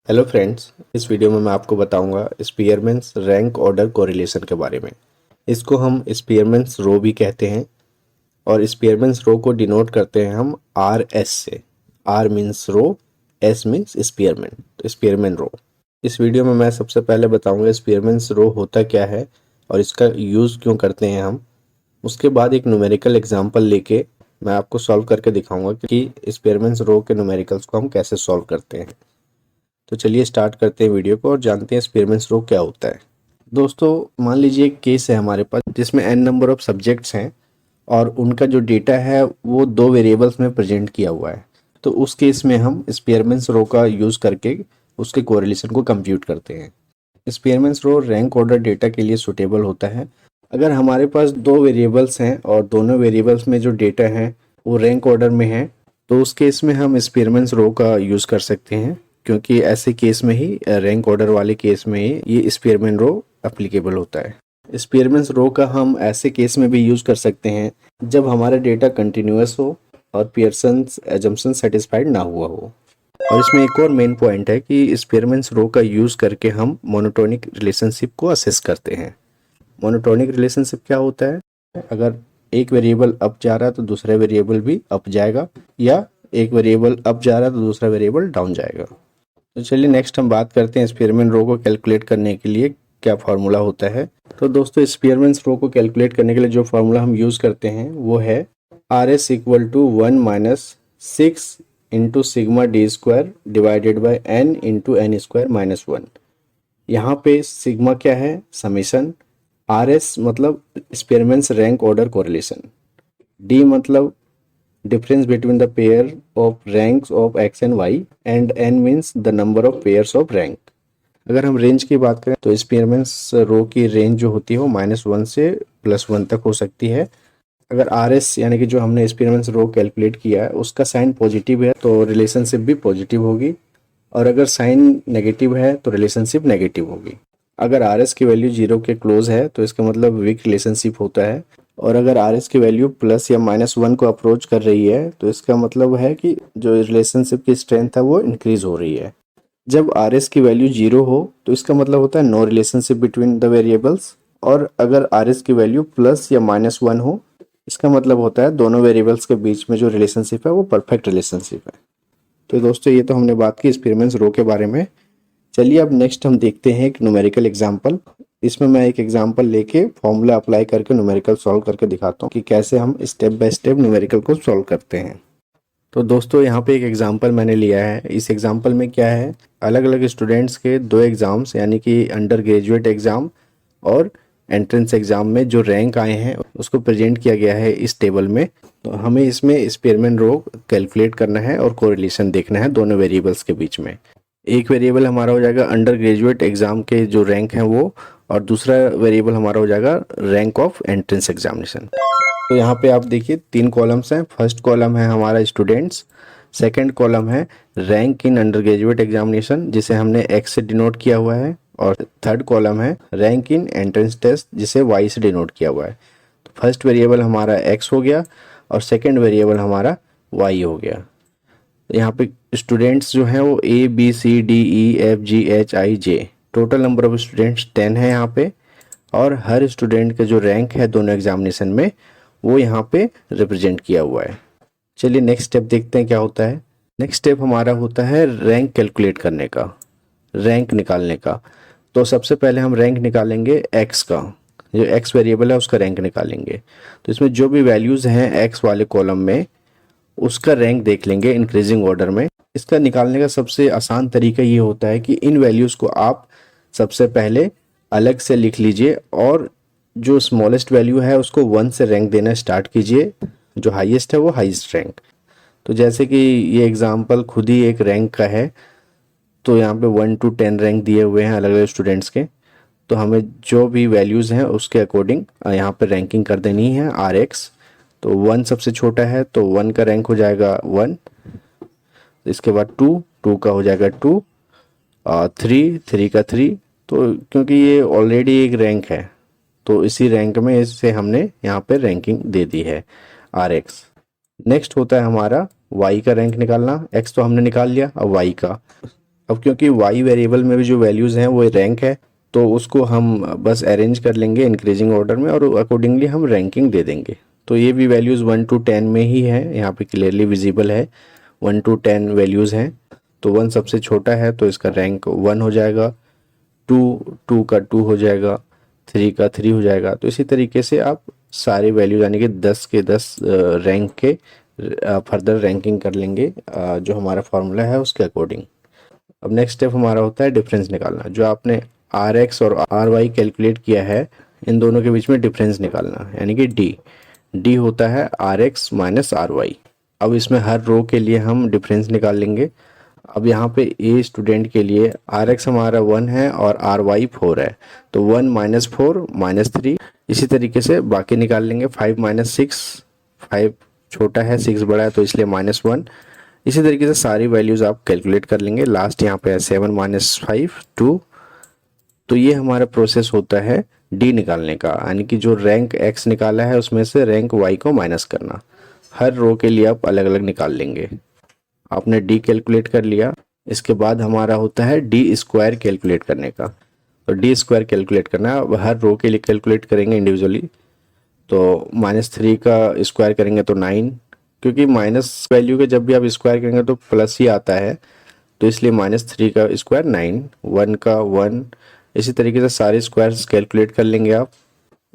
Hello friends, इस video में मैं आपको बताऊंगा स्पीयरमैन्स रैंक ऑर्डर कोरिलेशन के बारे में। इसको हम स्पीयरमैन्स रो भी कहते हैं और स्पीयरमैन्स रो को डिनोट करते हैं हम आर एस से। R means rho, S means Spearman, तो स्पीयरमैन रो। इस वीडियो में मैं सबसे पहले बताऊंगा स्पीयरमैन्स रो होता क्या है और इसका यूज़ क्यों करते हैं हम। उसके बाद एक न्यूमेरिकल एग्जाम्पल लेके मैं आपको सॉल्व करके दिखाऊंगा कि स्पीयरमैन्स रो के न्यूमेरिकल्स को हम कैसे सॉल्व करते हैं। तो चलिए स्टार्ट करते हैं वीडियो को और जानते हैं स्पीयरमैन्स रो क्या होता है। दोस्तों, मान लीजिए एक केस है हमारे पास जिसमें n नंबर ऑफ सब्जेक्ट्स हैं और उनका जो डेटा है वो दो वेरिएबल्स में प्रेजेंट किया हुआ है। तो उस केस में हम स्पीयरमैन्स रो का यूज़ करके उसके कोरिलेशन को कंप्यूट करते हैं। स्पीयरमैन्स रो रैंक ऑर्डर डेटा के लिए सुटेबल होता है। अगर हमारे पास दो वेरिएबल्स हैं और दोनों वेरिएबल्स में जो डेटा है वो रैंक ऑर्डर में है, तो उस केस में हम स्पीयरमैन्स रो का यूज़ कर सकते हैं, क्योंकि ऐसे केस में ही रैंक ऑर्डर वाले केस में ही ये स्पीयरमैन रो एप्लीकेबल होता है। स्पीयरमैन्स रो का हम ऐसे केस में भी यूज़ कर सकते हैं जब हमारा डेटा कंटिन्यूअस हो और पियर्सन्स एजम्पशन सेटिस्फाइड ना हुआ हो। और इसमें एक और मेन पॉइंट है कि स्पीयरमैन्स रो का यूज़ करके हम मोनोटोनिक रिलेशनशिप को असेस करते हैं। मोनोटोनिक रिलेशनशिप क्या होता है? अगर एक वेरिएबल अप जा रहा है तो दूसरा वेरिएबल भी अप जाएगा, या एक वेरिएबल अप जा रहा है तो दूसरा वेरिएबल डाउन जाएगा। तो चलिए नेक्स्ट हम बात करते हैं स्पीयरमैन रो को कैलकुलेट करने के लिए क्या फार्मूला होता है। तो दोस्तों, स्पीयरमैन्स रो को कैलकुलेट करने के लिए जो फार्मूला हम यूज़ करते हैं वो है R S equal to 1 minus 6 into sigma D square divided by N into N square minus 1। यहाँ पे सिग्मा क्या है? समेशन। आर एस मतलब स्पीयरमैन्स रैंक ऑर्डर कोरिलेशन। डी मतलब difference between the pair of ranks of x and y, and n means the number of pairs of rank। अगर हम range की बात करें तो स्पीयरमैन्स रो की रेंज जो होती है वो -1 से +1 तक हो सकती है। अगर आर एस यानी कि जो हमने स्पीयरमैन्स रो कैलकुलेट किया है उसका साइन पॉजिटिव है तो रिलेशनशिप भी पॉजिटिव होगी, और अगर साइन नेगेटिव है तो रिलेशनशिप नेगेटिव होगी। अगर आर एस की वैल्यू 0 के क्लोज है तो इसका मतलब वीक रिलेशनशिप होता है, और अगर आर एस की वैल्यू प्लस या -1 को अप्रोच कर रही है तो इसका मतलब है कि जो रिलेशनशिप की स्ट्रेंथ है वो इंक्रीज हो रही है। जब आर एस की वैल्यू 0 हो तो इसका मतलब होता है no relationship between the variables, और अगर आर एस की वैल्यू प्लस या -1 हो इसका मतलब होता है दोनों वेरिएबल्स के बीच में जो रिलेशनशिप है वो परफेक्ट रिलेशनशिप है। तो दोस्तों, ये तो हमने बात की स्पीयरमैन्स रो के बारे में। चलिए अब नेक्स्ट हम देखते हैं एक न्यूमेरिकल एग्जाम्पल। इसमें मैं एक एग्जाम्पल लेके फॉर्मूला अप्लाई करके न्यूमेरिकल सॉल्व करके दिखाता हूँ कि कैसे हम स्टेप बाय स्टेप न्यूमेरिकल को सॉल्व करते हैं। तो दोस्तों, यहाँ पे एक एग्जाम्पल मैंने लिया है। इस एग्जाम्पल में क्या है, अलग अलग स्टूडेंट्स के दो एग्जाम्स यानी कि अंडर ग्रेजुएट एग्जाम और एंट्रेंस एग्जाम में जो रैंक आए हैं उसको प्रेजेंट किया गया है इस टेबल में। तो हमें इसमें स्पीयरमैन रो कैलकुलेट करना है और कोरिलेशन देखना है दोनों वेरिएबल्स के बीच में। एक वेरिएबल हमारा हो जाएगा अंडर ग्रेजुएट एग्जाम के जो रैंक हैं वो, और दूसरा वेरिएबल हमारा हो जाएगा रैंक ऑफ एंट्रेंस एग्जामिनेशन। तो यहाँ पे आप देखिए 3 कॉलम्स हैं। फर्स्ट कॉलम है हमारा स्टूडेंट्स, सेकंड कॉलम है rank in undergraduate examination जिसे हमने एक्स से डिनोट किया हुआ है, और थर्ड कॉलम है रैंक इन एंट्रेंस टेस्ट जिसे वाई से डिनोट किया हुआ है। तो फर्स्ट वेरिएबल हमारा एक्स हो गया और सेकेंड वेरिएबल हमारा वाई हो गया। यहाँ पे स्टूडेंट्स जो हैं वो A B C D E F G H I J, total number of students 10 है यहाँ पे, और हर स्टूडेंट का जो रैंक है दोनों एग्जामिनेशन में वो यहाँ पे रिप्रेजेंट किया हुआ है। चलिए नेक्स्ट स्टेप देखते हैं क्या होता है। नेक्स्ट स्टेप हमारा होता है रैंक कैलकुलेट करने का, रैंक निकालने का। तो सबसे पहले हम रैंक निकालेंगे एक्स का, जो एक्स वेरिएबल है उसका रैंक निकालेंगे। तो इसमें जो भी वैल्यूज़ हैं एक्स वाले कॉलम में उसका रैंक देख लेंगे इंक्रीजिंग ऑर्डर में। इसका निकालने का सबसे आसान तरीका ये होता है कि इन वैल्यूज़ को आप सबसे पहले अलग से लिख लीजिए और जो स्मॉलेस्ट वैल्यू है उसको 1 से रैंक देना स्टार्ट कीजिए, जो हाईएस्ट है वो हाईएस्ट रैंक। तो जैसे कि ये एग्जांपल खुद ही एक रैंक का है, तो यहाँ पे 1 to 10 रैंक दिए हुए हैं अलग अलग स्टूडेंट्स के। तो हमें जो भी वैल्यूज़ हैं उसके अकॉर्डिंग यहाँ पे रैंकिंग कर देनी है आर एक्स। तो 1 सबसे छोटा है तो 1 का रैंक हो जाएगा 1, इसके बाद 2 का हो जाएगा 2, 3 का 3। तो क्योंकि ये ऑलरेडी एक रैंक है तो इसी रैंक में इससे हमने यहाँ पे रैंकिंग दे दी है आर एक्स। नेक्स्ट होता है हमारा वाई का रैंक निकालना। एक्स तो हमने निकाल लिया, अब वाई का। अब क्योंकि y वेरिएबल में भी जो वैल्यूज़ हैं वो रैंक है, तो उसको हम बस अरेंज कर लेंगे इंक्रीजिंग ऑर्डर में और अकॉर्डिंगली हम रैंकिंग दे देंगे। तो ये भी वैल्यूज़ 1 to 10 में ही है, यहाँ पे क्लियरली विजिबल है 1 to 10 वैल्यूज़ हैं। तो 1 सबसे छोटा है तो इसका रैंक 1 हो जाएगा, 2 का 2 हो जाएगा, 3 का 3 हो जाएगा। तो इसी तरीके से आप सारी वैल्यू यानी कि 10 के 10 रैंक के फर्दर रैंकिंग कर लेंगे जो हमारा फार्मूला है उसके अकॉर्डिंग। अब नेक्स्ट स्टेप हमारा होता है डिफरेंस निकालना। जो आपने आर एक्स और आर वाई कैलकुलेट किया है, इन दोनों के बीच में डिफरेंस निकालना, यानी कि डी होता है R X minus R Y. अब इसमें हर रो के लिए हम डिफरेंस निकाल लेंगे। अब यहाँ पे ए स्टूडेंट के लिए आर एक्स हमारा 1 है और आर वाई 4 है, तो 1 माइनस 4 माइनस 3। इसी तरीके से बाकी निकाल लेंगे। 5 माइनस 6, 5 छोटा है 6 बड़ा है तो इसलिए -1। इसी तरीके से सारी वैल्यूज़ आप कैलकुलेट कर लेंगे। लास्ट यहाँ पे है 7 माइनस 5 2। तो ये हमारा प्रोसेस होता है डी निकालने का, यानी कि जो रैंक एक्स निकाला है उसमें से रैंक वाई को माइनस करना। हर रो के लिए आप अलग अलग निकाल लेंगे। आपने डी कैलकुलेट कर लिया, इसके बाद हमारा होता है डी स्क्वायर कैलकुलेट करने का। तो डी स्क्वायर कैलकुलेट करना है, अब हर रो के लिए कैलकुलेट करेंगे इंडिविजुअली। तो -3 का स्क्वायर करेंगे तो 9, क्योंकि माइनस वैल्यू के जब भी आप स्क्वायर करेंगे तो प्लस ही आता है, तो इसलिए -3 का स्क्वायर 9, 1 का 1। इसी तरीके से सारे स्क्वायर्स कैलकुलेट कर लेंगे आप।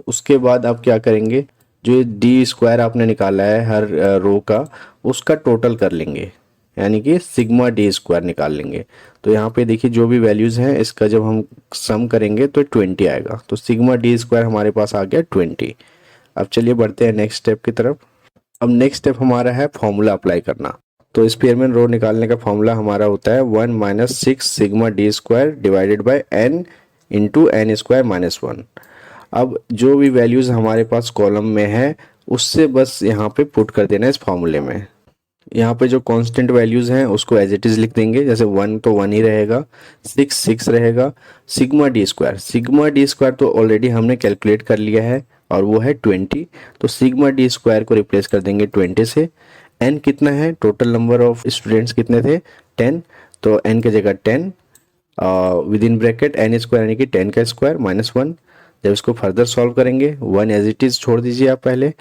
उसके बाद आप क्या करेंगे, जो ये डी स्क्वायर आपने निकाला है हर रो का, उसका टोटल कर लेंगे, यानी कि सिग्मा डी स्क्वायर निकाल लेंगे। तो यहाँ पे देखिए जो भी वैल्यूज़ हैं इसका जब हम सम करेंगे तो 20 आएगा। तो सिग्मा डी स्क्वायर हमारे पास आ गया 20। अब चलिए बढ़ते हैं नेक्स्ट स्टेप की तरफ। अब नेक्स्ट स्टेप हमारा है फॉर्मूला अप्लाई करना। तो स्पेयरमैन रो निकालने का फॉर्मूला हमारा होता है 1 minus 6 sigma D square divided by n into N square minus 1। अब जो भी वैल्यूज़ हमारे पास कॉलम में है उससे बस यहाँ पे पुट कर देना इस फॉर्मूले में। यहाँ पे जो कांस्टेंट वैल्यूज़ हैं उसको एज इट इज़ लिख देंगे, जैसे 1 तो 1 ही रहेगा, 6 रहेगा। सिग्मा डी स्क्वायर तो ऑलरेडी हमने कैलकुलेट कर लिया है और वो है 20। तो सिग्मा डी स्क्वायर को रिप्लेस कर देंगे 20 से। n कितना है, टोटल नंबर ऑफ स्टूडेंट्स कितने थे 10, तो n की जगह 10 with in bracket n square यानी कि 10 का स्क्वायर -1। जब इसको फर्दर सॉल्व करेंगे 1 एज इट इज़ छोड़ दीजिए आप पहले,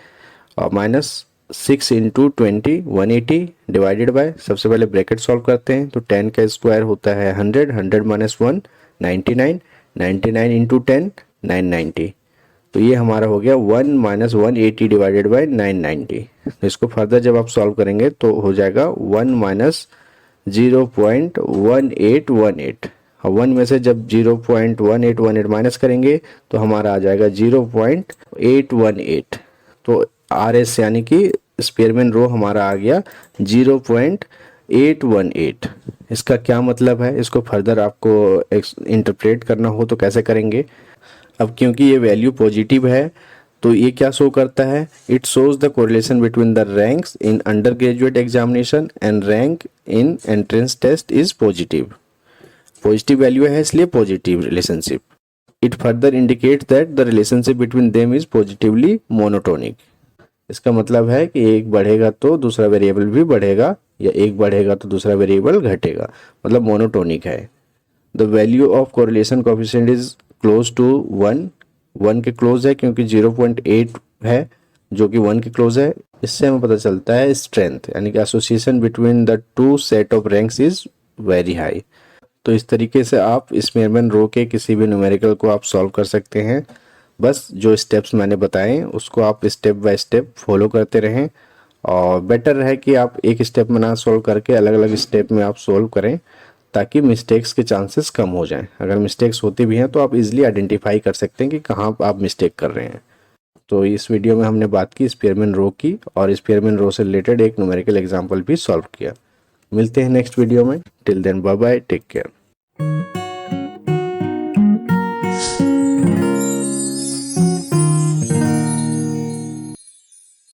और -6 इंटू 20 180 डिवाइडेड बाय, सबसे पहले ब्रैकेट सॉल्व करते हैं। तो 10 का स्क्वायर होता है 100, 100 माइनस 1 99, 99 इंटू 10 990। तो ये हमारा हो गया 1 माइनस 180 डिवाइडेड बाई 990। तो इसको फर्दर जब आप सॉल्व करेंगे तो हो जाएगा 1 माइनस 0.1818। 1 में से जब 0.1818 माइनस करेंगे तो हमारा आ जाएगा 0.818। तो आर एस यानी कि स्पेयरमैन रो हमारा आ गया 0.818। इसका क्या मतलब है, इसको फर्दर आपको इंटरप्रेट करना हो तो कैसे करेंगे। अब क्योंकि ये वैल्यू पॉजिटिव है तो ये क्या शो करता है, it shows the correlation between the ranks in undergraduate examination and rank in entrance test is positive. Positive value है इसलिए positive relationship. It further indicate that the relationship between them is positively monotonic. इसका मतलब है कि एक बढ़ेगा तो दूसरा वेरिएबल भी बढ़ेगा, या एक बढ़ेगा तो दूसरा वेरिएबल घटेगा, मतलब मोनोटोनिक है। The value of correlation coefficient is close to 1 के क्लोज है, क्योंकि 0.8 है जो कि 1 के क्लोज है। इससे हमें पता चलता है स्ट्रेंथ, यानी कि association between the two set of ranks is very high. तो इस तरीके से आप स्पेयरमैन रो के किसी भी न्यूमेरिकल को आप सॉल्व कर सकते हैं। बस जो स्टेप्स मैंने बताए उसको आप स्टेप बाय स्टेप फॉलो करते रहें, और बेटर है कि आप एक स्टेप में ना सॉल्व करके अलग अलग स्टेप में आप सॉल्व करें, ताकि मिस्टेक्स के चांसेस कम हो जाएं। अगर मिस्टेक्स होती भी हैं तो आप इजीली आइडेंटिफाई कर सकते हैं कि कहाँ आप मिस्टेक कर रहे हैं। तो इस वीडियो में हमने बात की स्पेयरमैन रो की, और स्पेयरमैन रो से रिलेटेड एक न्यूमेरिकल एग्जाम्पल भी सॉल्व किया। मिलते हैं नेक्स्ट वीडियो में। Till then bye bye, take care.